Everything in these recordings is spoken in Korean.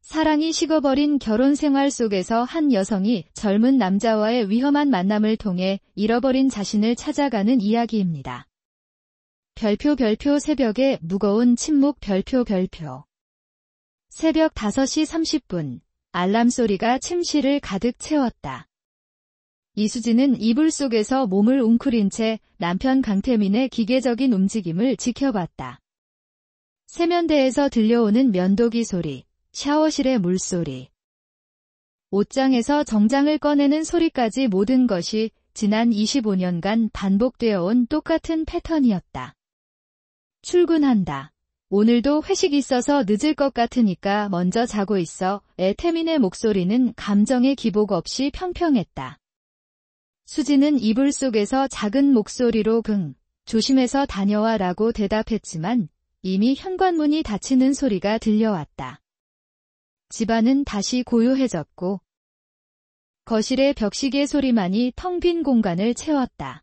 사랑이 식어버린 결혼 생활 속에서 한 여성이 젊은 남자와의 위험한 만남을 통해 잃어버린 자신을 찾아가는 이야기입니다. 별표 새벽에 무거운 침묵 별표. 새벽 5시 30분, 알람 소리가 침실을 가득 채웠다. 이수진은 이불 속에서 몸을 웅크린 채 남편 강태민의 기계적인 움직임을 지켜봤다. 세면대에서 들려오는 면도기 소리, 샤워실의 물소리, 옷장에서 정장을 꺼내는 소리까지 모든 것이 지난 25년간 반복되어 온 똑같은 패턴이었다. 출근한다. 오늘도 회식 있어서 늦을 것 같으니까 먼저 자고 있어. 태민의 목소리는 감정의 기복 없이 평평했다. 수지는 이불 속에서 작은 목소리로 조심해서 다녀와 라고 대답했지만 이미 현관문이 닫히는 소리가 들려왔다. 집안은 다시 고요해졌고 거실의 벽시계 소리만이 텅 빈 공간을 채웠다.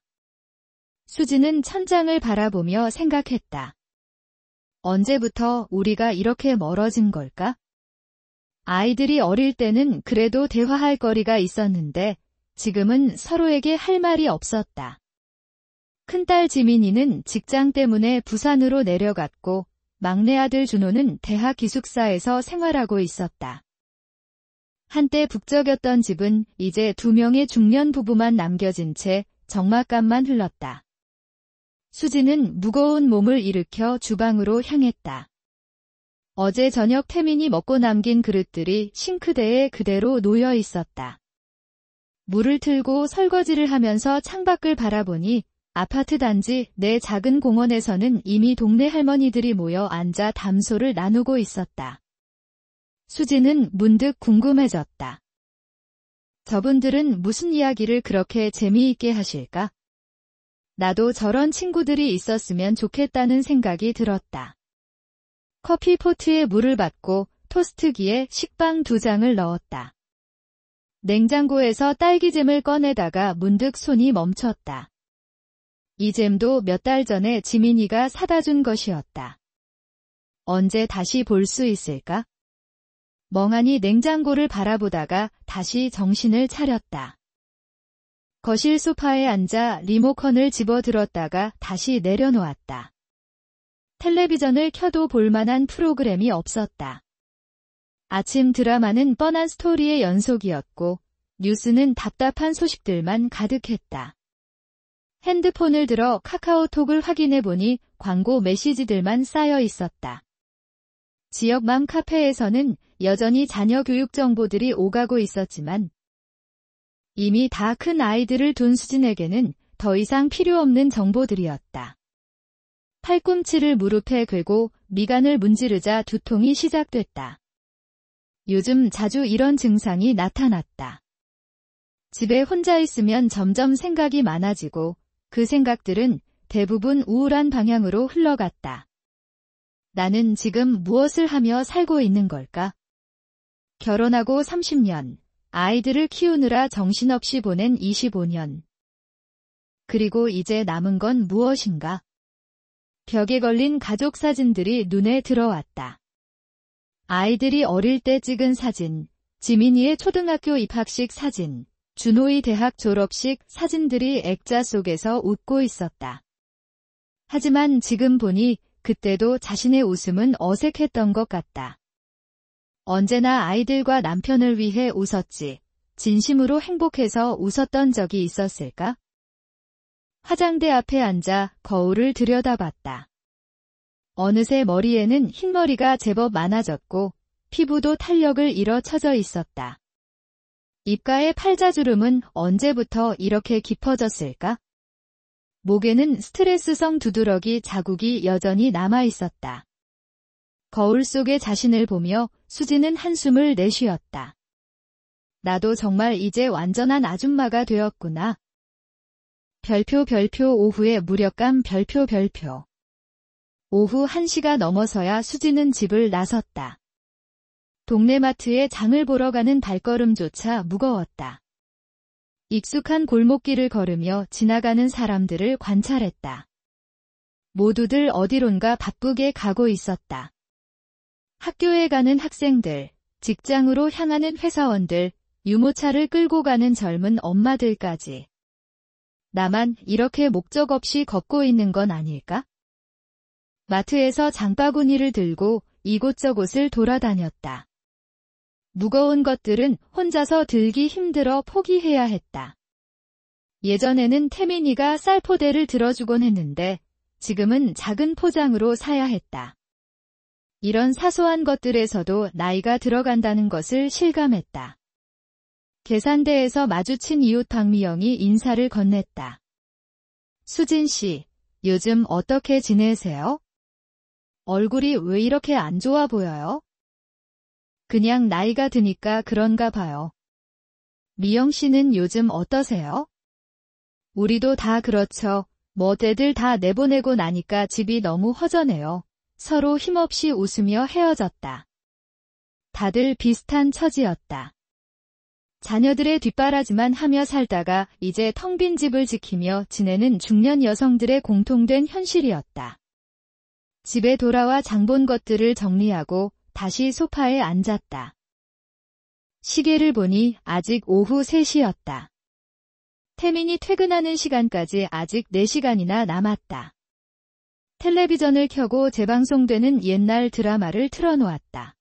수지는 천장을 바라보며 생각했다. 언제부터 우리가 이렇게 멀어진 걸까? 아이들이 어릴 때는 그래도 대화할 거리가 있었는데 지금은 서로에게 할 말이 없었다. 큰딸 지민이는 직장 때문에 부산으로 내려갔고 막내 아들 준호는 대학 기숙사에서 생활하고 있었다. 한때 북적였던 집은 이제 2명의 중년 부부만 남겨진 채 적막감만 흘렀다. 수지는 무거운 몸을 일으켜 주방으로 향했다. 어제 저녁 태민이 먹고 남긴 그릇들이 싱크대에 그대로 놓여 있었다. 물을 틀고 설거지를 하면서 창밖을 바라보니 아파트 단지 내 작은 공원에서는 이미 동네 할머니들이 모여 앉아 담소를 나누고 있었다. 수지는 문득 궁금해졌다. 저분들은 무슨 이야기를 그렇게 재미있게 하실까? 나도 저런 친구들이 있었으면 좋겠다는 생각이 들었다. 커피포트에 물을 받고 토스트기에 식빵 2장을 넣었다. 냉장고에서 딸기잼을 꺼내다가 문득 손이 멈췄다. 이 잼도 몇 달 전에 지민이가 사다 준 것이었다. 언제 다시 볼 수 있을까? 멍하니 냉장고를 바라보다가 다시 정신을 차렸다. 거실 소파에 앉아 리모컨을 집어들었다가 다시 내려놓았다. 텔레비전을 켜도 볼만한 프로그램이 없었다. 아침 드라마는 뻔한 스토리의 연속이었고 뉴스는 답답한 소식들만 가득했다. 핸드폰을 들어 카카오톡을 확인해보니 광고 메시지들만 쌓여 있었다. 지역맘 카페에서는 여전히 자녀 교육 정보들이 오가고 있었지만 이미 다 큰 아이들을 둔 수진에게는 더 이상 필요 없는 정보들이었다. 팔꿈치를 무릎에 긁고 미간을 문지르자 두통이 시작됐다. 요즘 자주 이런 증상이 나타났다. 집에 혼자 있으면 점점 생각이 많아지고 그 생각들은 대부분 우울한 방향으로 흘러갔다. 나는 지금 무엇을 하며 살고 있는 걸까? 결혼하고 30년, 아이들을 키우느라 정신없이 보낸 25년. 그리고 이제 남은 건 무엇인가? 벽에 걸린 가족 사진들이 눈에 들어왔다. 아이들이 어릴 때 찍은 사진, 지민이의 초등학교 입학식 사진, 준호의 대학 졸업식 사진들이 액자 속에서 웃고 있었다. 하지만 지금 보니 그때도 자신의 웃음은 어색했던 것 같다. 언제나 아이들과 남편을 위해 웃었지. 진심으로 행복해서 웃었던 적이 있었을까? 화장대 앞에 앉아 거울을 들여다봤다. 어느새 머리에는 흰머리가 제법 많아졌고 피부도 탄력을 잃어 처져 있었다. 입가의 팔자주름은 언제부터 이렇게 깊어졌을까? 목에는 스트레스성 두드러기 자국이 여전히 남아있었다. 거울 속의 자신을 보며 수지는 한숨을 내쉬었다. 나도 정말 이제 완전한 아줌마가 되었구나. 별표 오후의 무력감 별표. 오후 1시가 넘어서야 수지는 집을 나섰다. 동네 마트에 장을 보러 가는 발걸음조차 무거웠다. 익숙한 골목길을 걸으며 지나가는 사람들을 관찰했다. 모두들 어디론가 바쁘게 가고 있었다. 학교에 가는 학생들, 직장으로 향하는 회사원들, 유모차를 끌고 가는 젊은 엄마들까지. 나만 이렇게 목적 없이 걷고 있는 건 아닐까? 마트에서 장바구니를 들고 이곳저곳을 돌아다녔다. 무거운 것들은 혼자서 들기 힘들어 포기해야 했다. 예전에는 태민이가 쌀포대를 들어주곤 했는데 지금은 작은 포장으로 사야 했다. 이런 사소한 것들에서도 나이가 들어간다는 것을 실감했다. 계산대에서 마주친 이웃 박미영이 인사를 건넸다. 수진 씨, 요즘 어떻게 지내세요? 얼굴이 왜 이렇게 안 좋아 보여요? 그냥 나이가 드니까 그런가 봐요. 미영 씨는 요즘 어떠세요? 우리도 다 그렇죠. 뭐 애들 다 내보내고 나니까 집이 너무 허전해요. 서로 힘없이 웃으며 헤어졌다. 다들 비슷한 처지였다. 자녀들의 뒷바라지만 하며 살다가 이제 텅 빈 집을 지키며 지내는 중년 여성들의 공통된 현실이었다. 집에 돌아와 장본 것들을 정리하고 다시 소파에 앉았다. 시계를 보니 아직 오후 3시였다. 태민이 퇴근하는 시간까지 아직 4시간이나 남았다. 텔레비전을 켜고 재방송되는 옛날 드라마를 틀어놓았다.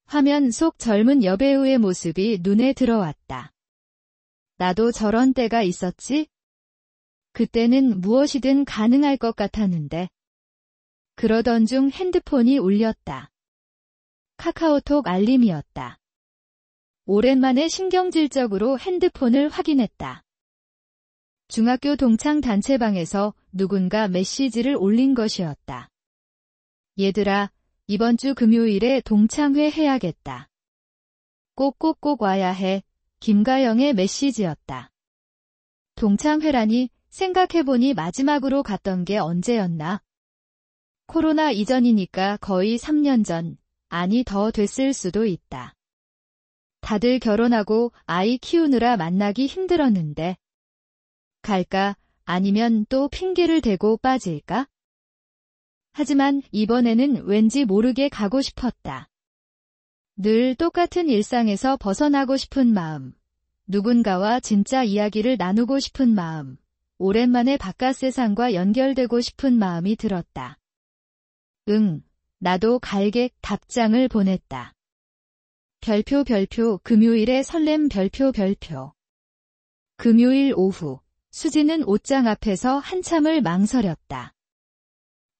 화면 속 젊은 여배우의 모습이 눈에 들어왔다. 나도 저런 때가 있었지? 그때는 무엇이든 가능할 것 같았는데. 그러던 중 핸드폰이 울렸다. 카카오톡 알림이었다. 오랜만에 신경질적으로 핸드폰을 확인했다. 중학교 동창 단체방에서 누군가 메시지를 올린 것이었다. 얘들아, 이번 주 금요일에 동창회 해야겠다. 꼭꼭꼭 와야 해. 김가영의 메시지였다. 동창회라니 생각해보니 마지막으로 갔던 게 언제였나? 코로나 이전이니까 거의 3년 전, 아니 더 됐을 수도 있다. 다들 결혼하고 아이 키우느라 만나기 힘들었는데. 갈까? 아니면 또 핑계를 대고 빠질까? 하지만 이번에는 왠지 모르게 가고 싶었다. 늘 똑같은 일상에서 벗어나고 싶은 마음, 누군가와 진짜 이야기를 나누고 싶은 마음, 오랜만에 바깥 세상과 연결되고 싶은 마음이 들었다. 응, 나도 갈게 답장을 보냈다. 별표 금요일에 설렘 별표. 금요일 오후, 수지는 옷장 앞에서 한참을 망설였다.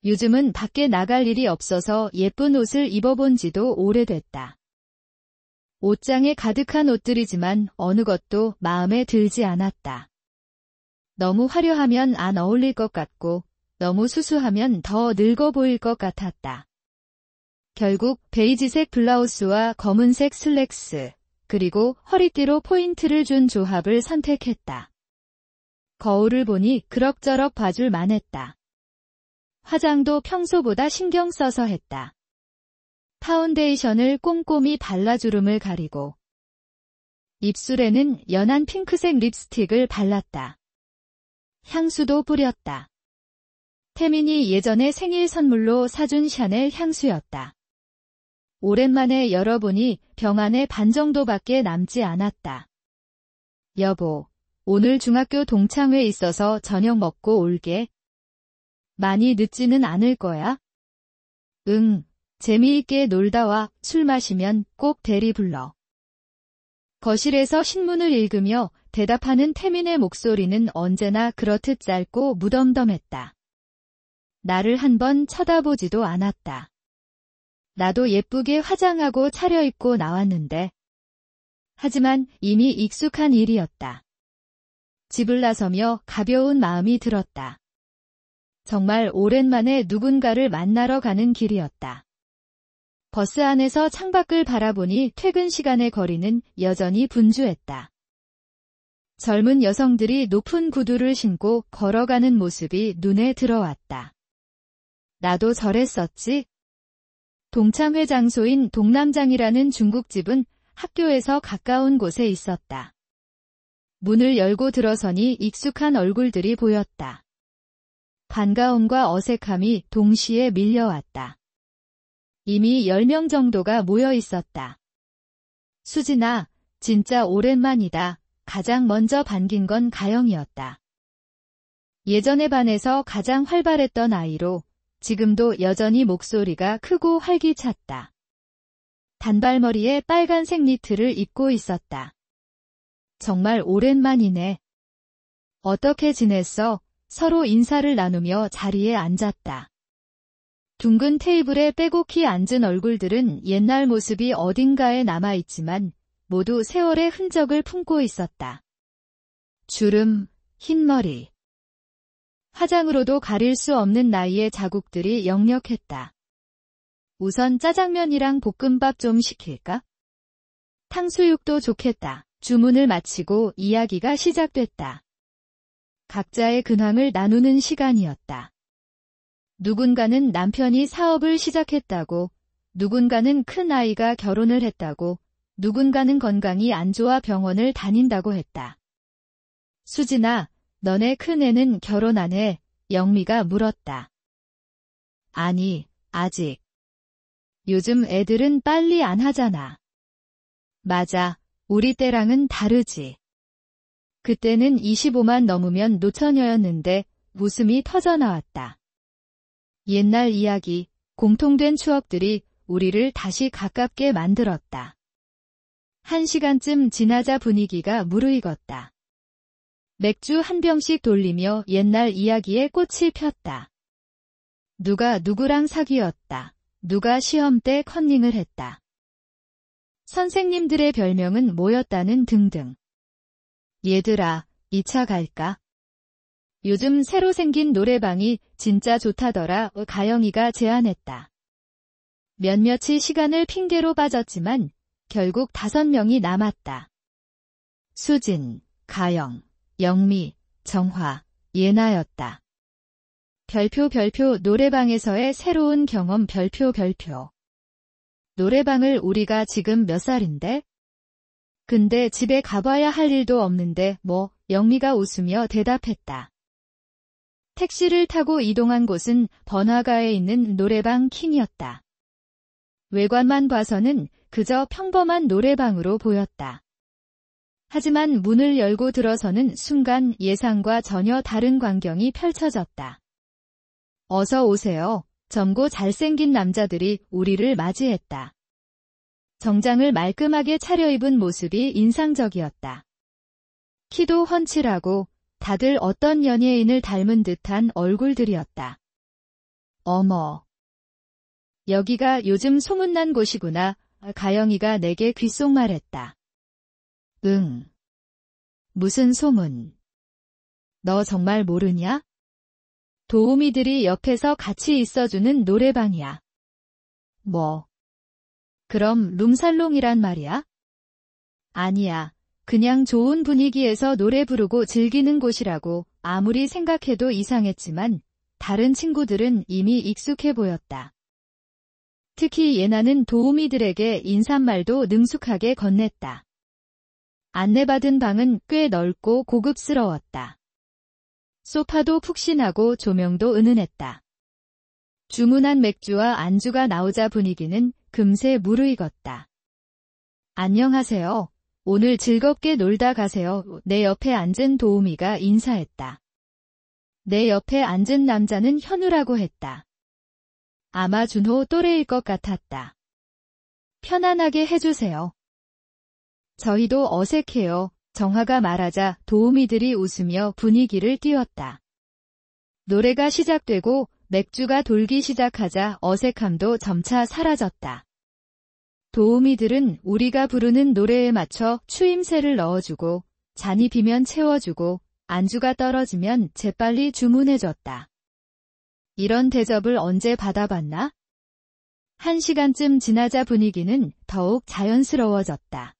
요즘은 밖에 나갈 일이 없어서 예쁜 옷을 입어본 지도 오래됐다. 옷장에 가득한 옷들이지만 어느 것도 마음에 들지 않았다. 너무 화려하면 안 어울릴 것 같고 너무 수수하면 더 늙어 보일 것 같았다. 결국 베이지색 블라우스와 검은색 슬랙스, 그리고 허리띠로 포인트를 준 조합을 선택했다. 거울을 보니 그럭저럭 봐줄 만했다. 화장도 평소보다 신경 써서 했다. 파운데이션을 꼼꼼히 발라주름을 가리고 입술에는 연한 핑크색 립스틱을 발랐다. 향수도 뿌렸다. 태민이 예전에 생일 선물로 사준 샤넬 향수였다. 오랜만에 열어보니 병 안에 반 정도밖에 남지 않았다. 여보, 오늘 중학교 동창회 있어서 저녁 먹고 올게. 많이 늦지는 않을 거야? 응, 재미있게 놀다 와. 술 마시면 꼭 대리 불러. 거실에서 신문을 읽으며 대답하는 태민의 목소리는 언제나 그렇듯 짧고 무덤덤했다. 나를 한번 쳐다보지도 않았다. 나도 예쁘게 화장하고 차려입고 나왔는데. 하지만 이미 익숙한 일이었다. 집을 나서며 가벼운 마음이 들었다. 정말 오랜만에 누군가를 만나러 가는 길이었다. 버스 안에서 창밖을 바라보니 퇴근 시간의 거리는 여전히 분주했다. 젊은 여성들이 높은 구두를 신고 걸어가는 모습이 눈에 들어왔다. 나도 저랬었지? 동창회 장소인 동남장이라는 중국집은 학교에서 가까운 곳에 있었다. 문을 열고 들어서니 익숙한 얼굴들이 보였다. 반가움과 어색함이 동시에 밀려왔다. 이미 10명 정도가 모여 있었다. 수진아, 진짜 오랜만이다. 가장 먼저 반긴 건 가영이었다. 예전에 반에서 가장 활발했던 아이로 지금도 여전히 목소리가 크고 활기찼다. 단발머리에 빨간색 니트를 입고 있었다. 정말 오랜만이네. 어떻게 지냈어? 서로 인사를 나누며 자리에 앉았다. 둥근 테이블에 빼곡히 앉은 얼굴들은 옛날 모습이 어딘가에 남아있지만 모두 세월의 흔적을 품고 있었다. 주름, 흰머리. 화장으로도 가릴 수 없는 나이의 자국들이 역력했다. 우선 짜장면이랑 볶음밥 좀 시킬까? 탕수육도 좋겠다. 주문을 마치고 이야기가 시작됐다. 각자의 근황을 나누는 시간이었다. 누군가는 남편이 사업을 시작했다고, 누군가는 큰 아이가 결혼을 했다고, 누군가는 건강이 안 좋아 병원을 다닌다고 했다. 수진아, 너네 큰애는 결혼 안 해? 영미가 물었다. 아니, 아직. 요즘 애들은 빨리 안 하잖아. 맞아, 우리 때랑은 다르지. 그때는 25만 넘으면 노처녀였는데 웃음이 터져나왔다. 옛날 이야기, 공통된 추억들이 우리를 다시 가깝게 만들었다. 1시간쯤 지나자 분위기가 무르익었다. 맥주 한 병씩 돌리며 옛날 이야기에 꽃이 폈다. 누가 누구랑 사귀었다. 누가 시험 때 컨닝을 했다. 선생님들의 별명은 뭐였다는 등등. 얘들아, 2차 갈까? 요즘 새로 생긴 노래방이 진짜 좋다더라. 가영이가 제안했다. 몇몇이 시간을 핑계로 빠졌지만 결국 5명이 남았다. 수진, 가영, 영미, 정화, 예나였다. 별표 노래방에서의 새로운 경험 별표. 노래방을 우리가 지금 몇 살인데? 근데 집에 가봐야 할 일도 없는데 뭐, 영미가 웃으며 대답했다. 택시를 타고 이동한 곳은 번화가에 있는 노래방 킹이었다. 외관만 봐서는 그저 평범한 노래방으로 보였다. 하지만 문을 열고 들어서는 순간 예상과 전혀 다른 광경이 펼쳐졌다. 어서 오세요. 젊고 잘생긴 남자들이 우리를 맞이했다. 정장을 말끔하게 차려입은 모습이 인상적이었다. 키도 훤칠하고 다들 어떤 연예인을 닮은 듯한 얼굴들이었다. 어머. 여기가 요즘 소문난 곳이구나. 가영이가 내게 귓속말했다. 응. 무슨 소문? 너 정말 모르냐? 도우미들이 옆에서 같이 있어주는 노래방이야. 뭐? 그럼 룸살롱이란 말이야? 아니야. 그냥 좋은 분위기에서 노래 부르고 즐기는 곳이라고. 아무리 생각해도 이상했지만 다른 친구들은 이미 익숙해 보였다. 특히 예나는 도우미들에게 인사말도 능숙하게 건넸다. 안내받은 방은 꽤 넓고 고급스러웠다. 소파도 푹신하고 조명도 은은했다. 주문한 맥주와 안주가 나오자 분위기는 금세 무르익었다. 안녕하세요. 오늘 즐겁게 놀다 가세요. 내 옆에 앉은 도우미가 인사했다. 내 옆에 앉은 남자는 현우라고 했다. 아마 준호 또래일 것 같았다. 편안하게 해주세요. 저희도 어색해요. 정화가 말하자 도우미들이 웃으며 분위기를 띄웠다. 노래가 시작되고 맥주가 돌기 시작하자 어색함도 점차 사라졌다. 도우미들은 우리가 부르는 노래에 맞춰 추임새를 넣어주고 잔이 비면 채워주고 안주가 떨어지면 재빨리 주문해줬다. 이런 대접을 언제 받아봤나? 1시간쯤 지나자 분위기는 더욱 자연스러워졌다.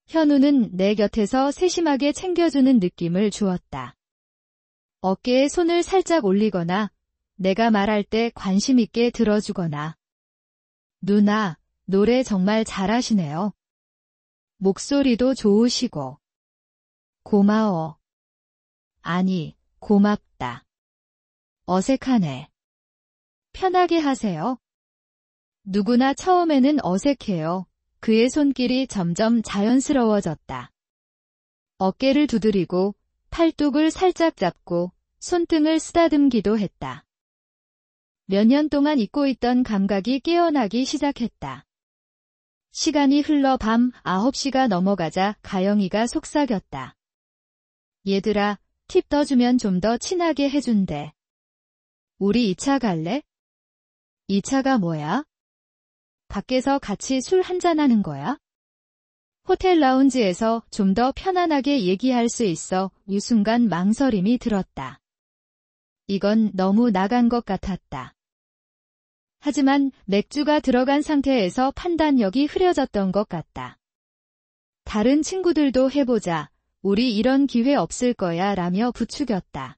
현우는 내 곁에서 세심하게 챙겨주는 느낌을 주었다. 어깨에 손을 살짝 올리거나 내가 말할 때 관심 있게 들어주거나 누나, 노래 정말 잘하시네요. 목소리도 좋으시고. 고마워. 아니, 고맙다. 어색하네. 편하게 하세요. 누구나 처음에는 어색해요. 그의 손길이 점점 자연스러워졌다. 어깨를 두드리고 팔뚝을 살짝 잡고 손등을 쓰다듬기도 했다. 몇 년 동안 잊고 있던 감각이 깨어나기 시작했다. 시간이 흘러 밤 9시가 넘어가자 가영이가 속삭였다. 얘들아, 팁 더 주면 좀 더 친하게 해준대. 우리 2차 갈래? 2차가 뭐야? 밖에서 같이 술 한잔하는 거야? 호텔 라운지에서 좀 더 편안하게 얘기할 수 있어 이 순간 망설임이 들었다. 이건 너무 나간 것 같았다. 하지만 맥주가 들어간 상태에서 판단력이 흐려졌던 것 같다. 다른 친구들도 해보자. 우리 이런 기회 없을 거야 라며 부추겼다.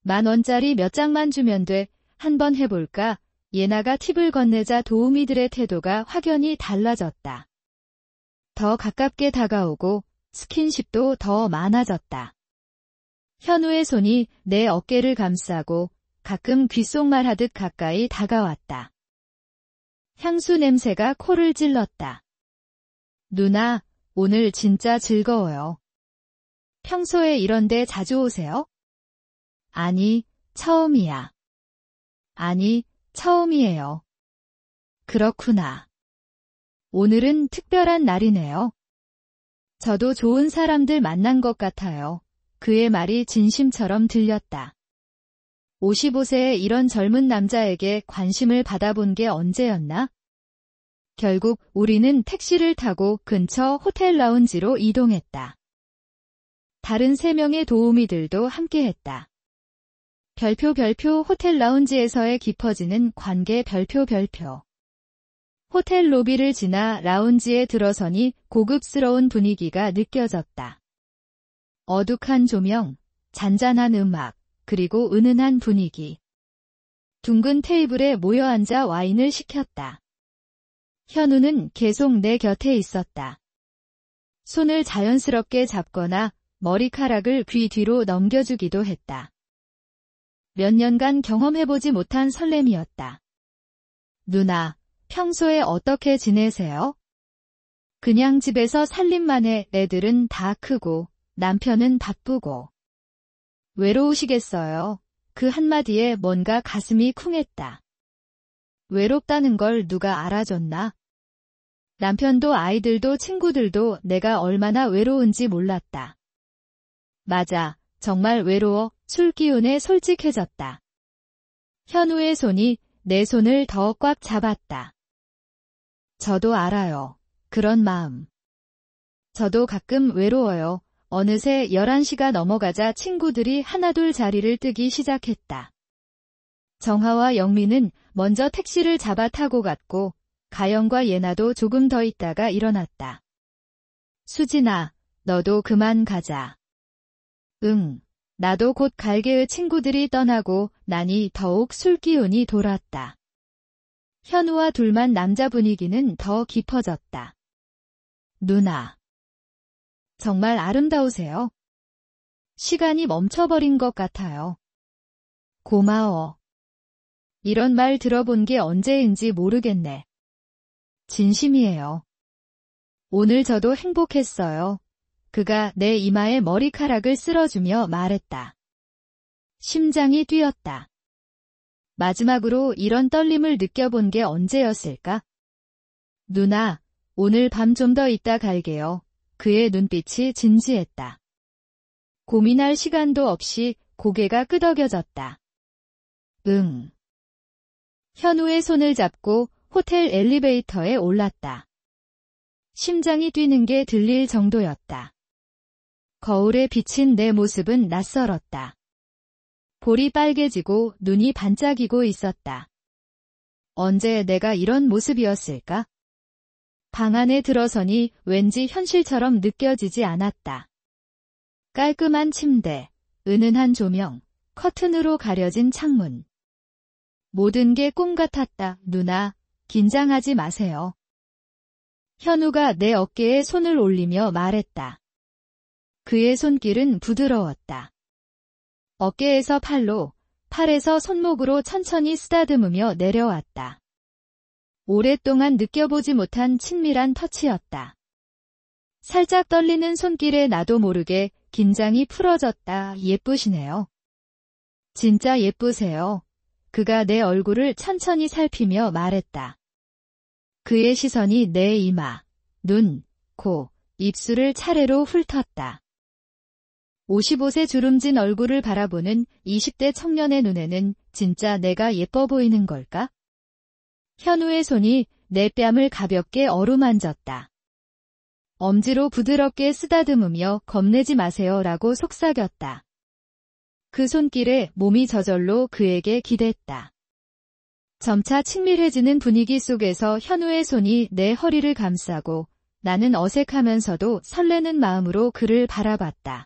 10,000원짜리 몇 장만 주면 돼. 한번 해볼까? 예나가 팁을 건네자 도우미들의 태도가 확연히 달라졌다. 더 가깝게 다가오고 스킨십도 더 많아졌다. 현우의 손이 내 어깨를 감싸고 가끔 귓속말하듯 가까이 다가왔다. 향수 냄새가 코를 찔렀다. 누나, 오늘 진짜 즐거워요. 평소에 이런데 자주 오세요? 아니, 처음이야. 아니, 처음이에요. 그렇구나. 오늘은 특별한 날이네요. 저도 좋은 사람들 만난 것 같아요. 그의 말이 진심처럼 들렸다. 55세의 이런 젊은 남자에게 관심을 받아본 게 언제였나? 결국 우리는 택시를 타고 근처 호텔 라운지로 이동했다. 다른 3명의 도우미들도 함께했다. 별표 호텔 라운지에서의 깊어지는 관계 별표. 호텔 로비를 지나 라운지에 들어서니 고급스러운 분위기가 느껴졌다. 어둑한 조명, 잔잔한 음악, 그리고 은은한 분위기. 둥근 테이블에 모여 앉아 와인을 시켰다. 현우는 계속 내 곁에 있었다. 손을 자연스럽게 잡거나 머리카락을 귀 뒤로 넘겨주기도 했다. 몇 년간 경험해보지 못한 설렘이었다. 누나, 평소에 어떻게 지내세요? 그냥 집에서 살림만 해. 애들은 다 크고 남편은 바쁘고. 외로우시겠어요. 그 한마디에 뭔가 가슴이 쿵했다. 외롭다는 걸 누가 알아줬나? 남편도 아이들도 친구들도 내가 얼마나 외로운지 몰랐다. 맞아, 정말 외로워. 술 기운에 솔직해졌다. 현우의 손이 내 손을 더 꽉 잡았다. 저도 알아요. 그런 마음. 저도 가끔 외로워요. 어느새 11시가 넘어가자 친구들이 하나둘 자리를 뜨기 시작했다. 정하와 영민은 먼저 택시를 잡아 타고 갔고 가영과 예나도 조금 더 있다가 일어났다. 수진아, 너도 그만 가자. 응, 나도 곧 갈게의 친구들이 떠나고 나니 더욱 술기운이 돌았다. 현우와 둘만 남자 분위기는 더 깊어졌다. 누나. 정말 아름다우세요. 시간이 멈춰버린 것 같아요. 고마워. 이런 말 들어본 게 언제인지 모르겠네. 진심이에요. 오늘 저도 행복했어요. 그가 내 이마에 머리카락을 쓸어주며 말했다. 심장이 뛰었다. 마지막으로 이런 떨림을 느껴본 게 언제였을까? 누나, 오늘 밤 좀 더 있다 갈게요. 그의 눈빛이 진지했다. 고민할 시간도 없이 고개가 끄덕여졌다. 응. 현우의 손을 잡고 호텔 엘리베이터에 올랐다. 심장이 뛰는 게 들릴 정도였다. 거울에 비친 내 모습은 낯설었다. 볼이 빨개지고 눈이 반짝이고 있었다. 언제 내가 이런 모습이었을까? 방 안에 들어서니 왠지 현실처럼 느껴지지 않았다. 깔끔한 침대, 은은한 조명, 커튼으로 가려진 창문. 모든 게 꿈 같았다. 누나, 긴장하지 마세요. 현우가 내 어깨에 손을 올리며 말했다. 그의 손길은 부드러웠다. 어깨에서 팔로, 팔에서 손목으로 천천히 쓰다듬으며 내려왔다. 오랫동안 느껴보지 못한 친밀한 터치였다. 살짝 떨리는 손길에 나도 모르게 긴장이 풀어졌다. 예쁘시네요. 진짜 예쁘세요. 그가 내 얼굴을 천천히 살피며 말했다. 그의 시선이 내 이마, 눈, 코, 입술을 차례로 훑었다. 55세 주름진 얼굴을 바라보는 20대 청년의 눈에는 진짜 내가 예뻐 보이는 걸까? 현우의 손이 내 뺨을 가볍게 어루만졌다. 엄지로 부드럽게 쓰다듬으며 겁내지 마세요 라고 속삭였다. 그 손길에 몸이 저절로 그에게 기댔다. 점차 친밀해지는 분위기 속에서 현우의 손이 내 허리를 감싸고 나는 어색하면서도 설레는 마음으로 그를 바라봤다.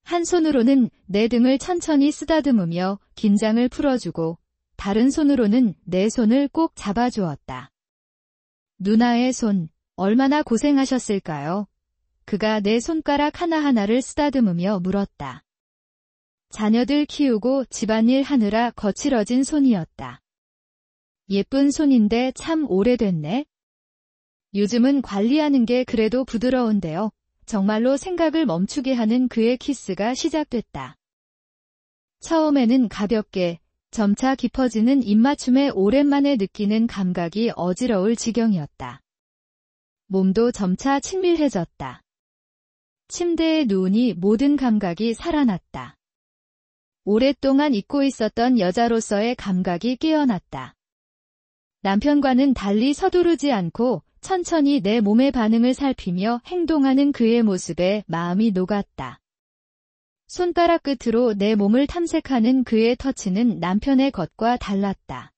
한 손으로는 내 등을 천천히 쓰다듬으며 긴장을 풀어주고 다른 손으로는 내 손을 꼭 잡아주었다. 누나의 손, 얼마나 고생하셨을까요? 그가 내 손가락 하나하나를 쓰다듬으며 물었다. 자녀들 키우고 집안일 하느라 거칠어진 손이었다. 예쁜 손인데 참 오래됐네. 요즘은 관리하는 게 그래도 부드러운데요. 정말로 생각을 멈추게 하는 그의 키스가 시작됐다. 처음에는 가볍게, 점차 깊어지는 입맞춤에 오랜만에 느끼는 감각이 어지러울 지경이었다. 몸도 점차 친밀해졌다. 침대에 누우니 모든 감각이 살아났다. 오랫동안 잊고 있었던 여자로서의 감각이 깨어났다. 남편과는 달리 서두르지 않고 천천히 내 몸의 반응을 살피며 행동하는 그의 모습에 마음이 녹았다. 손가락 끝으로 내 몸을 탐색하는 그의 터치는 남편의 것과 달랐다.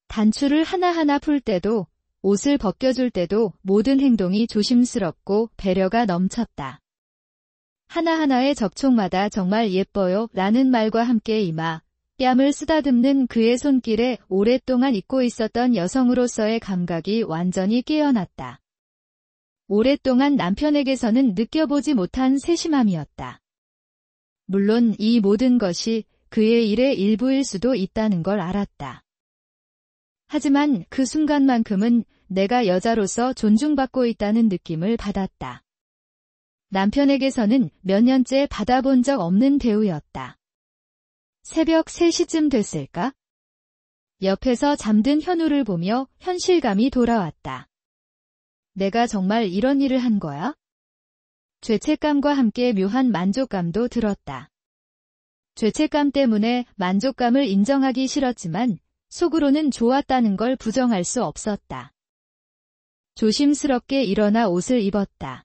단추를 하나하나 풀 때도, 옷을 벗겨줄 때도 모든 행동이 조심스럽고 배려가 넘쳤다. 하나하나의 접촉마다 정말 예뻐요 라는 말과 함께 이마, 뺨을 쓰다듬는 그의 손길에 오랫동안 잊고 있었던 여성으로서의 감각이 완전히 깨어났다. 오랫동안 남편에게서는 느껴보지 못한 세심함이었다. 물론 이 모든 것이 그의 일의 일부일 수도 있다는 걸 알았다. 하지만 그 순간만큼은 내가 여자로서 존중받고 있다는 느낌을 받았다. 남편에게서는 몇 년째 받아본 적 없는 대우였다. 새벽 3시쯤 됐을까? 옆에서 잠든 현우를 보며 현실감이 돌아왔다. 내가 정말 이런 일을 한 거야? 죄책감과 함께 묘한 만족감도 들었다. 죄책감 때문에 만족감을 인정하기 싫었지만 속으로는 좋았다는 걸 부정할 수 없었다. 조심스럽게 일어나 옷을 입었다.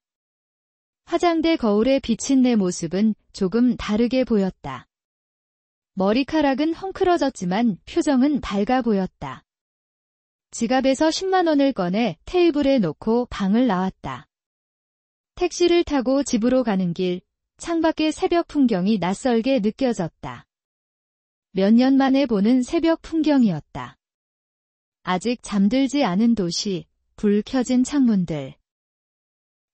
화장대 거울에 비친 내 모습은 조금 다르게 보였다. 머리카락은 헝클어졌지만 표정은 밝아 보였다. 지갑에서 10만 원을 꺼내 테이블에 놓고 방을 나왔다. 택시를 타고 집으로 가는 길, 창밖의 새벽 풍경이 낯설게 느껴졌다. 몇 년 만에 보는 새벽 풍경이었다. 아직 잠들지 않은 도시, 불 켜진 창문들.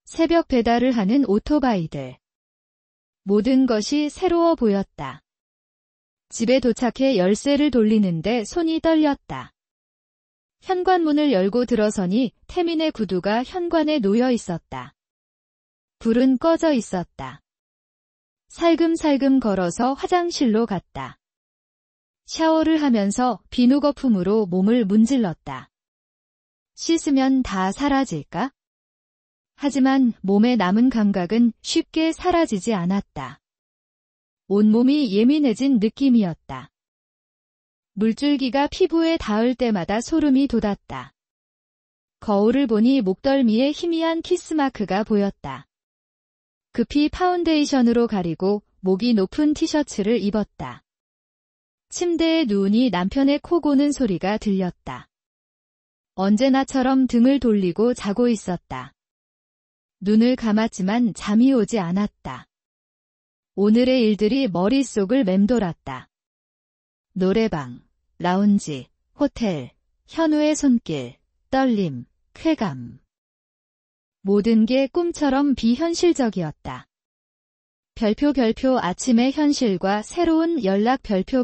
새벽 배달을 하는 오토바이들. 모든 것이 새로워 보였다. 집에 도착해 열쇠를 돌리는데 손이 떨렸다. 현관문을 열고 들어서니 태민의 구두가 현관에 놓여 있었다. 불은 꺼져 있었다. 살금살금 걸어서 화장실로 갔다. 샤워를 하면서 비누 거품으로 몸을 문질렀다. 씻으면 다 사라질까? 하지만 몸에 남은 감각은 쉽게 사라지지 않았다. 온몸이 예민해진 느낌이었다. 물줄기가 피부에 닿을 때마다 소름이 돋았다. 거울을 보니 목덜미에 희미한 키스마크가 보였다. 급히 파운데이션으로 가리고 목이 높은 티셔츠를 입었다. 침대에 누우니 남편의 코 고는 소리가 들렸다. 언제나처럼 등을 돌리고 자고 있었다. 눈을 감았지만 잠이 오지 않았다. 오늘의 일들이 머릿속을 맴돌았다. 노래방, 라운지, 호텔, 현우의 손길, 떨림, 쾌감. 모든 게 꿈처럼 비현실적이었다. 별표 아침의 현실과 새로운 연락 별표.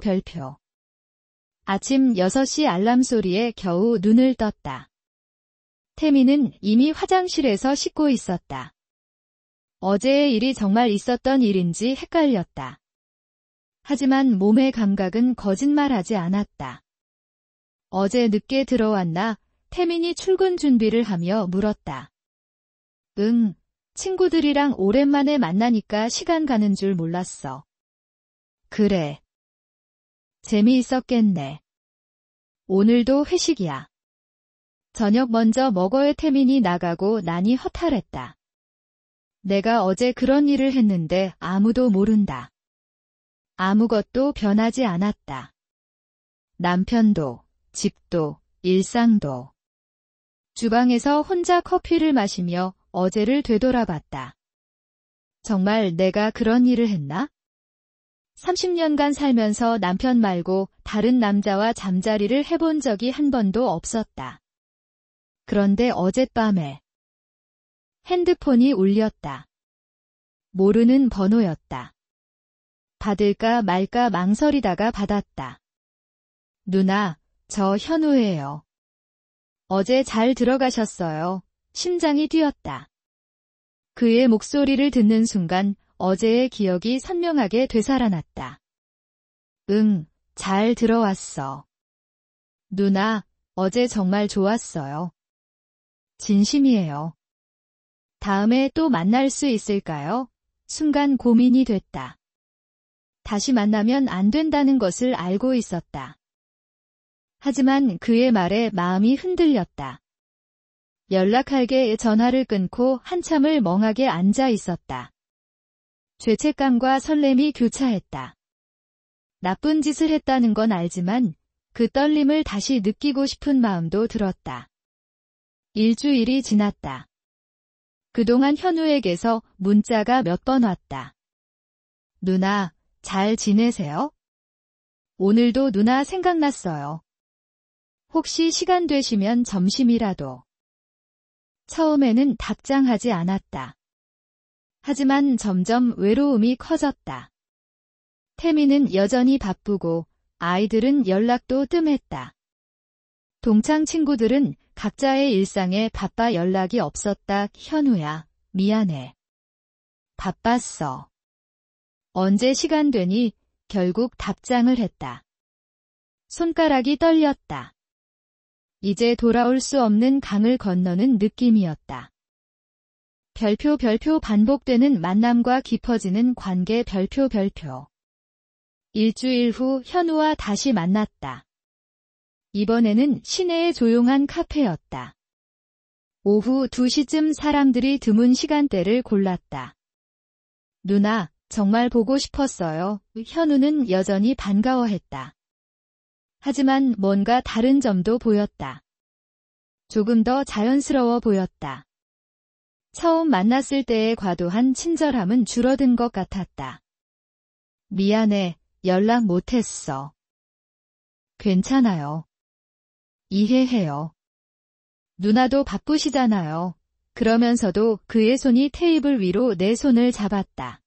아침 6시 알람 소리에 겨우 눈을 떴다. 태미는 이미 화장실에서 씻고 있었다. 어제의 일이 정말 있었던 일인지 헷갈렸다. 하지만 몸의 감각은 거짓말하지 않았다. 어제 늦게 들어왔나? 태민이 출근 준비를 하며 물었다. 응, 친구들이랑 오랜만에 만나니까 시간 가는 줄 몰랐어. 그래. 재미있었겠네. 오늘도 회식이야. 저녁 먼저 먹어야 태민이 나가고 나니 허탈했다. 내가 어제 그런 일을 했는데 아무도 모른다. 아무것도 변하지 않았다. 남편도, 집도, 일상도. 주방에서 혼자 커피를 마시며 어제를 되돌아봤다. 정말 내가 그런 일을 했나? 30년간 살면서 남편 말고 다른 남자와 잠자리를 해본 적이 한 번도 없었다. 그런데 어젯밤에 핸드폰이 울렸다. 모르는 번호였다. 받을까 말까 망설이다가 받았다. 누나, 저 현우예요. 어제 잘 들어가셨어요. 심장이 뛰었다. 그의 목소리를 듣는 순간 어제의 기억이 선명하게 되살아났다. 응, 잘 들어왔어. 누나, 어제 정말 좋았어요. 진심이에요. 다음에 또 만날 수 있을까요? 순간 고민이 됐다. 다시 만나면 안 된다는 것을 알고 있었다. 하지만 그의 말에 마음이 흔들렸다. 연락할게 전화를 끊고 한참을 멍하게 앉아 있었다. 죄책감과 설렘이 교차했다. 나쁜 짓을 했다는 건 알지만 그 떨림을 다시 느끼고 싶은 마음도 들었다. 일주일이 지났다. 그동안 현우에게서 문자가 몇 번 왔다. 누나, 잘 지내세요? 오늘도 누나 생각났어요. 혹시 시간 되시면 점심이라도. 처음에는 답장하지 않았다. 하지만 점점 외로움이 커졌다. 태미는 여전히 바쁘고 아이들은 연락도 뜸했다. 동창 친구들은 각자의 일상에 바빠 연락이 없었다. 현우야, 미안해. 바빴어. 언제 시간 되니? 결국 답장을 했다. 손가락이 떨렸다. 이제 돌아올 수 없는 강을 건너는 느낌이었다. 별표 반복되는 만남과 깊어지는 관계 별표. 일주일 후 현우와 다시 만났다. 이번에는 시내의 조용한 카페였다. 오후 2시쯤 사람들이 드문 시간대를 골랐다. 누나, 정말 보고 싶었어요. 현우는 여전히 반가워했다. 하지만 뭔가 다른 점도 보였다. 조금 더 자연스러워 보였다. 처음 만났을 때의 과도한 친절함은 줄어든 것 같았다. 미안해, 연락 못했어. 괜찮아요. 이해해요. 누나도 바쁘시잖아요. 그러면서도 그의 손이 테이블 위로 내 손을 잡았다.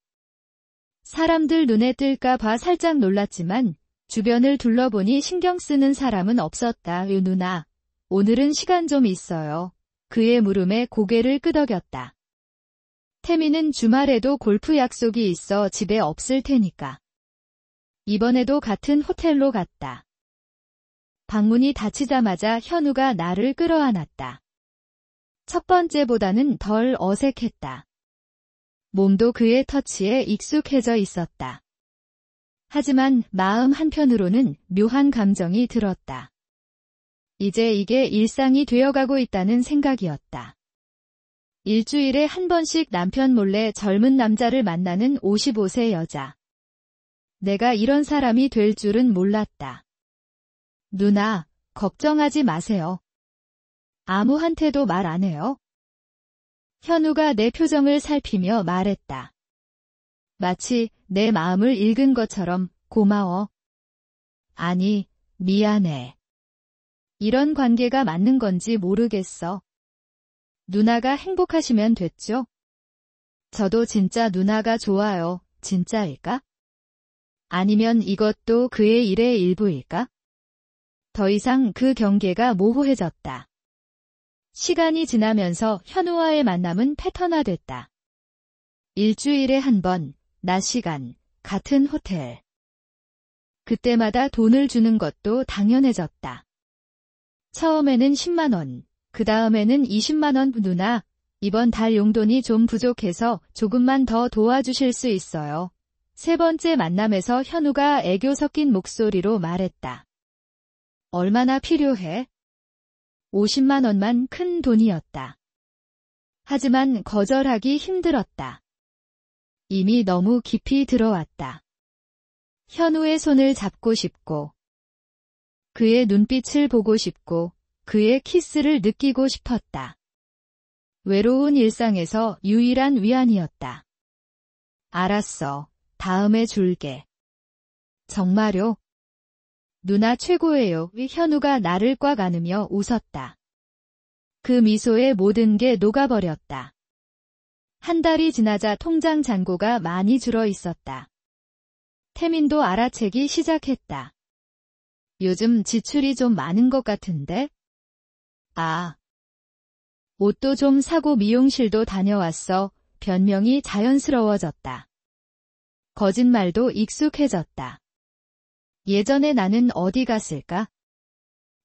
사람들 눈에 뜰까 봐 살짝 놀랐지만 주변을 둘러보니 신경 쓰는 사람은 없었다. 누나, 오늘은 시간 좀 있어요. 그의 물음에 고개를 끄덕였다. 태미는 주말에도 골프 약속이 있어 집에 없을 테니까. 이번에도 같은 호텔로 갔다. 방문이 닫히자마자 현우가 나를 끌어안았다. 첫 번째보다는 덜 어색했다. 몸도 그의 터치에 익숙해져 있었다. 하지만 마음 한편으로는 묘한 감정이 들었다. 이제 이게 일상이 되어가고 있다는 생각이었다. 일주일에 한 번씩 남편 몰래 젊은 남자를 만나는 55세 여자. 내가 이런 사람이 될 줄은 몰랐다. 누나, 걱정하지 마세요. 아무한테도 말 안 해요. 현우가 내 표정을 살피며 말했다. 마치 내 마음을 읽은 것처럼 고마워. 아니, 미안해. 이런 관계가 맞는 건지 모르겠어. 누나가 행복하시면 됐죠? 저도 진짜 누나가 좋아요. 진짜일까? 아니면 이것도 그의 일의 일부일까? 더 이상 그 경계가 모호해졌다. 시간이 지나면서 현우와의 만남은 패턴화됐다. 일주일에 한 번, 낮 시간, 같은 호텔. 그때마다 돈을 주는 것도 당연해졌다. 처음에는 10만 원, 그 다음에는 20만 원. 누나, 이번 달 용돈이 좀 부족해서 조금만 더 도와주실 수 있어요. 세 번째 만남에서 현우가 애교 섞인 목소리로 말했다. 얼마나 필요해? 50만 원만 큰 돈이었다. 하지만 거절하기 힘들었다. 이미 너무 깊이 들어왔다. 현우의 손을 잡고 싶고, 그의 눈빛을 보고 싶고, 그의 키스를 느끼고 싶었다. 외로운 일상에서 유일한 위안이었다. 알았어. 다음에 줄게. 정말요? 누나 최고예요. 현우가 나를 꽉 안으며 웃었다. 그 미소에 모든 게 녹아버렸다. 한 달이 지나자 통장 잔고가 많이 줄어 있었다. 태민도 알아채기 시작했다. 요즘 지출이 좀 많은 것 같은데? 아. 옷도 좀 사고 미용실도 다녀왔어. 변명이 자연스러워졌다. 거짓말도 익숙해졌다. 예전에 나는 어디 갔을까?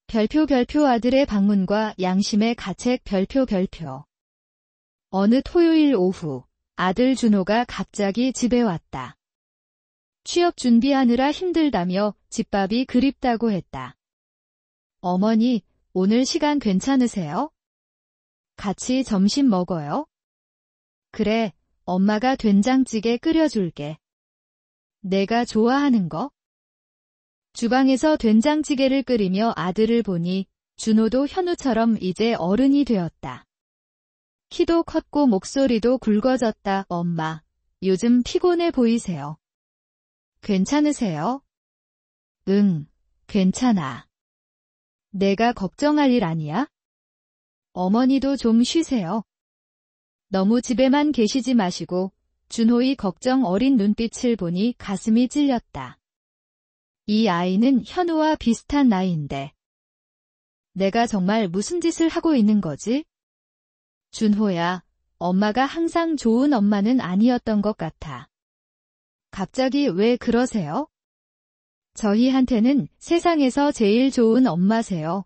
별표 아들의 방문과 양심의 가책 별표. 어느 토요일 오후, 아들 준호가 갑자기 집에 왔다. 취업 준비하느라 힘들다며 집밥이 그립다고 했다. 어머니, 오늘 시간 괜찮으세요? 같이 점심 먹어요? 그래, 엄마가 된장찌개 끓여줄게. 내가 좋아하는 거? 주방에서 된장찌개를 끓이며 아들을 보니 준호도 현우처럼 이제 어른이 되었다. 키도 컸고 목소리도 굵어졌다. 엄마, 요즘 피곤해 보이세요. 괜찮으세요? 응, 괜찮아. 내가 걱정할 일 아니야? 어머니도 좀 쉬세요. 너무 집에만 계시지 마시고. 준호의 걱정 어린 눈빛을 보니 가슴이 찔렸다. 이 아이는 현우와 비슷한 나이인데. 내가 정말 무슨 짓을 하고 있는 거지? 준호야, 엄마가 항상 좋은 엄마는 아니었던 것 같아. 갑자기 왜 그러세요? 저희한테는 세상에서 제일 좋은 엄마세요.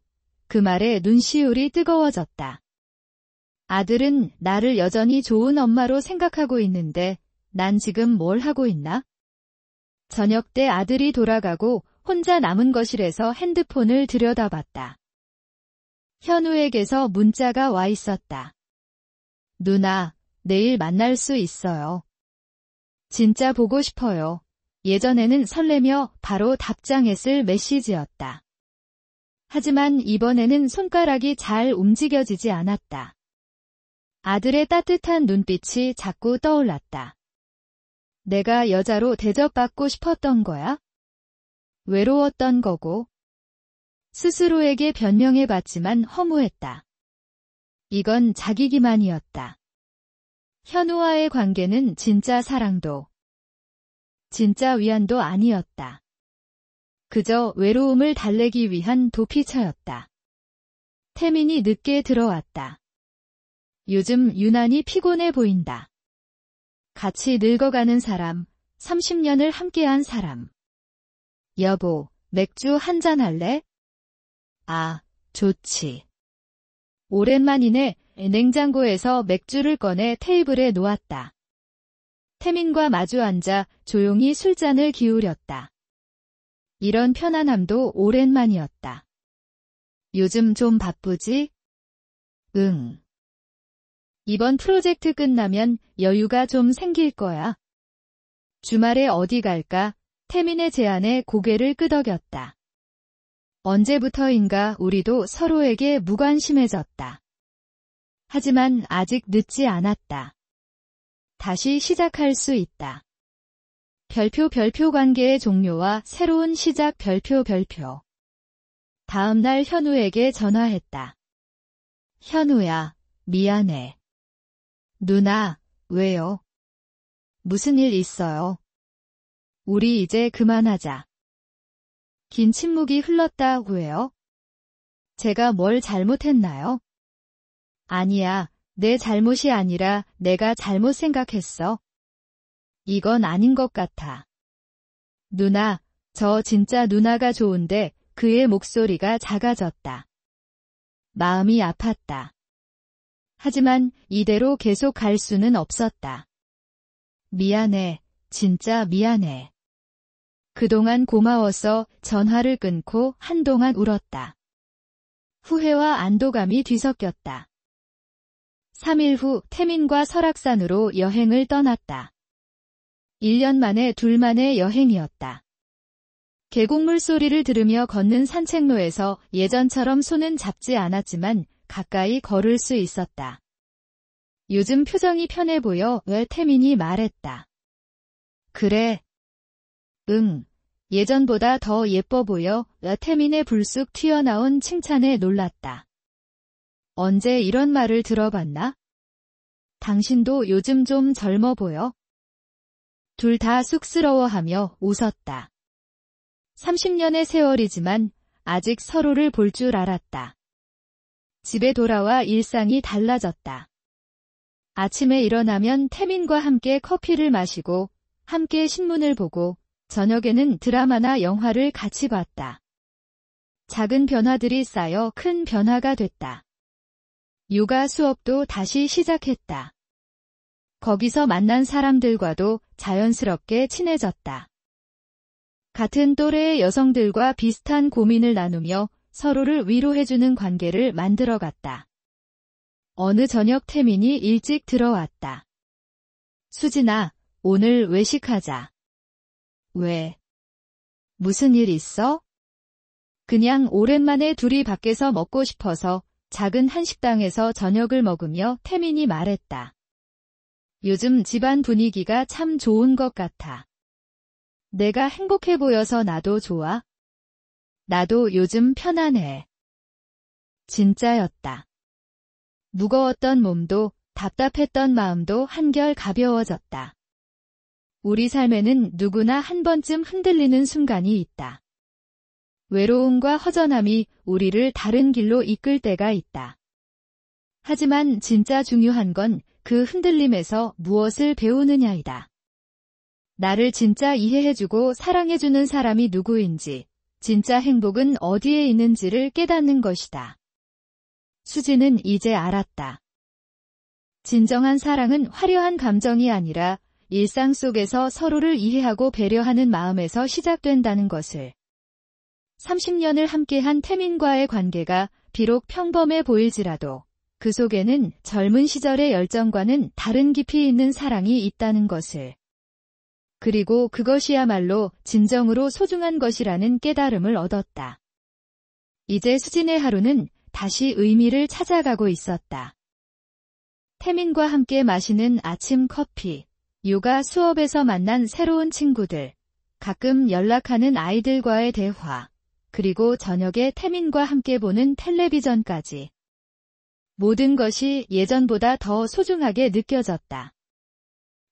그 말에 눈시울이 뜨거워졌다. 아들은 나를 여전히 좋은 엄마로 생각하고 있는데 난 지금 뭘 하고 있나? 저녁 때 아들이 돌아가고 혼자 남은 거실에서 핸드폰을 들여다봤다. 현우에게서 문자가 와 있었다. 누나, 내일 만날 수 있어요. 진짜 보고 싶어요. 예전에는 설레며 바로 답장했을 메시지였다. 하지만 이번에는 손가락이 잘 움직여지지 않았다. 아들의 따뜻한 눈빛이 자꾸 떠올랐다. 내가 여자로 대접받고 싶었던 거야? 외로웠던 거고. 스스로에게 변명해봤지만 허무했다. 이건 자기 기만이었다. 현우와의 관계는 진짜 사랑도, 진짜 위안도 아니었다. 그저 외로움을 달래기 위한 도피처였다. 태민이 늦게 들어왔다. 요즘 유난히 피곤해 보인다. 같이 늙어가는 사람, 30년을 함께한 사람. 여보, 맥주 한잔 할래? 아, 좋지. 오랜만이네. 냉장고에서 맥주를 꺼내 테이블에 놓았다. 태민과 마주 앉아 조용히 술잔을 기울였다. 이런 편안함도 오랜만이었다. 요즘 좀 바쁘지? 응. 이번 프로젝트 끝나면 여유가 좀 생길 거야. 주말에 어디 갈까? 태민의 제안에 고개를 끄덕였다. 언제부터인가 우리도 서로에게 무관심해졌다. 하지만 아직 늦지 않았다. 다시 시작할 수 있다. 별표 관계의 종료와 새로운 시작 별표. 다음 날 현우에게 전화했다. 현우야, 미안해. 누나, 왜요? 무슨 일 있어요? 우리 이제 그만하자. 긴 침묵이 흘렀다. 왜요? 제가 뭘 잘못했나요? 아니야, 내 잘못이 아니라 내가 잘못 생각했어. 이건 아닌 것 같아. 누나, 저 진짜 누나가 좋은데 그의 목소리가 작아졌다. 마음이 아팠다. 하지만 이대로 계속 갈 수는 없었다. 미안해, 진짜 미안해. 그동안 고마워서 전화를 끊고 한동안 울었다. 후회와 안도감이 뒤섞였다. 3일 후 태민과 설악산으로 여행을 떠났다. 1년 만에 둘만의 여행이었다. 계곡물 소리를 들으며 걷는 산책로에서 예전처럼 손은 잡지 않았지만 가까이 걸을 수 있었다. 요즘 표정이 편해 보여. 왜? 태민이 말했다. 그래. 응. 예전보다 더 예뻐 보여. 태민의 불쑥 튀어나온 칭찬에 놀랐다. 언제 이런 말을 들어봤나? 당신도 요즘 좀 젊어 보여. 둘 다 쑥스러워하며 웃었다. 30년의 세월이지만 아직 서로를 볼 줄 알았다. 집에 돌아와 일상이 달라졌다. 아침에 일어나면 태민과 함께 커피를 마시고 함께 신문을 보고 저녁에는 드라마나 영화를 같이 봤다. 작은 변화들이 쌓여 큰 변화가 됐다. 요가 수업도 다시 시작했다. 거기서 만난 사람들과도 자연스럽게 친해졌다. 같은 또래의 여성들과 비슷한 고민을 나누며 서로를 위로해주는 관계를 만들어갔다. 어느 저녁 태민이 일찍 들어왔다. 수진아, 오늘 외식하자. 왜? 무슨 일 있어? 그냥 오랜만에 둘이 밖에서 먹고 싶어서 작은 한식당에서 저녁을 먹으며 태민이 말했다. 요즘 집안 분위기가 참 좋은 것 같아. 내가 행복해 보여서 나도 좋아. 나도 요즘 편안해. 진짜였다. 무거웠던 몸도 답답했던 마음도 한결 가벼워졌다. 우리 삶에는 누구나 한 번쯤 흔들리는 순간이 있다. 외로움과 허전함이 우리를 다른 길로 이끌 때가 있다. 하지만 진짜 중요한 건 그 흔들림에서 무엇을 배우느냐이다. 나를 진짜 이해해주고 사랑해주는 사람이 누구인지, 진짜 행복은 어디에 있는지를 깨닫는 것이다. 수지는 이제 알았다. 진정한 사랑은 화려한 감정이 아니라 일상 속에서 서로를 이해하고 배려하는 마음에서 시작된다는 것을. 30년을 함께한 태민과의 관계가 비록 평범해 보일지라도 그 속에는 젊은 시절의 열정과는 다른 깊이 있는 사랑이 있다는 것을. 그리고 그것이야말로 진정으로 소중한 것이라는 깨달음을 얻었다. 이제 수진의 하루는 다시 의미를 찾아가고 있었다. 태민과 함께 마시는 아침 커피, 요가 수업에서 만난 새로운 친구들, 가끔 연락하는 아이들과의 대화, 그리고 저녁에 태민과 함께 보는 텔레비전까지. 모든 것이 예전보다 더 소중하게 느껴졌다.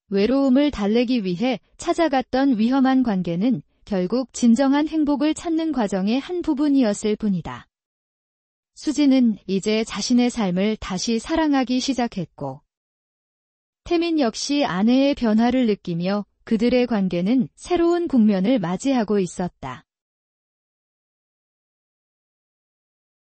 외로움을 달래기 위해 찾아갔던 위험한 관계는 결국 진정한 행복을 찾는 과정의 한 부분이었을 뿐이다. 수지는 이제 자신의 삶을 다시 사랑하기 시작했고, 태민 역시 아내의 변화를 느끼며 그들의 관계는 새로운 국면을 맞이하고 있었다.